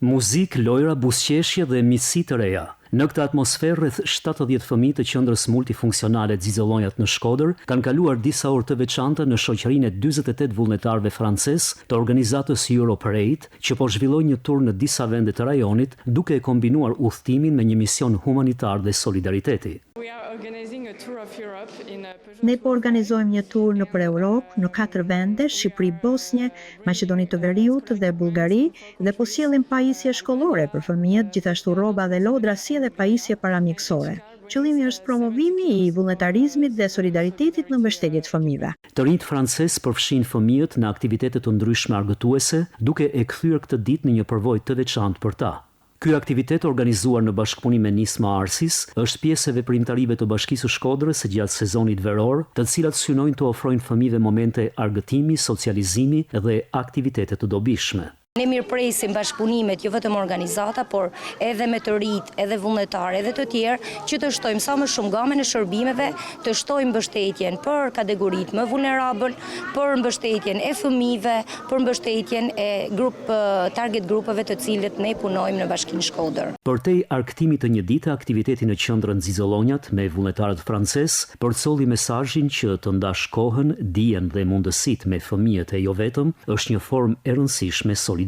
Muzik, lojra, buzëqeshje dhe miqësi të reja. Në këtë atmosferë rreth 70 fëmijë të qendrës multifunksionale Xizëllonjat në Shkodër kanë kaluar disa orë të veçanta në shoqërinë e 48 vullnetarëve francezë të organizatës Europarade, që po zhvilloi një tur në disa vende të rajonit, duke e kombinuar udhëtimin me një mision humanitar dhe solidariteti. Ne po organizojmë një tur nëpër Europë, në 4 vende, Shqipëri, Bosnjë, Maqedoni të Veriut dhe Bullgari, dhe po sjellim pajisje shkollore për fëmijët, gjithashtu rroba dhe lodra si edhe pajisje paramjekësore. Qëllimi është promovimi i vullnetarizmit dhe solidaritetit në mbështetje të fëmijëve. Të rinjt francezë përfshin fëmijët në aktivitete të ndryshme argëtuese, duke e kthyer këtë ditë në një përvojë të veçantë për ta. Ky aktivitet organizuar në bashkëpunim me Nisma Arsis është pjesë e veprimtarive të Bashkisë së Shkodrës gjatë sezonit veror, të cilat synojnë të ofrojnë fëmijëve momente argëtimi, socializimi dhe aktivitete të dobishme. Ne mirëpresim bashkëpunimet jo vetëm organizata, por edhe me të rinjt, edhe vullnetarë, edhe të tjerë, që të shtojmë sa më shumë gamën e shërbimeve, të shtojmë mbështetjen për kategoritë më vulnerabël, për mbështetjen e fëmijëve, për mbështetjen e target grupeve të cilët ne punojmë në Bashkinë Shkodër. Përtej argëtimit të një dite, aktiviteti në qendrën Xizëllonjat me vullnetarët francezë përcolli mesazhin që të ndash kohën, dijen dhe mundësitë me fëmijët e jo vetëm është një formë e rëndësishme solidariteti.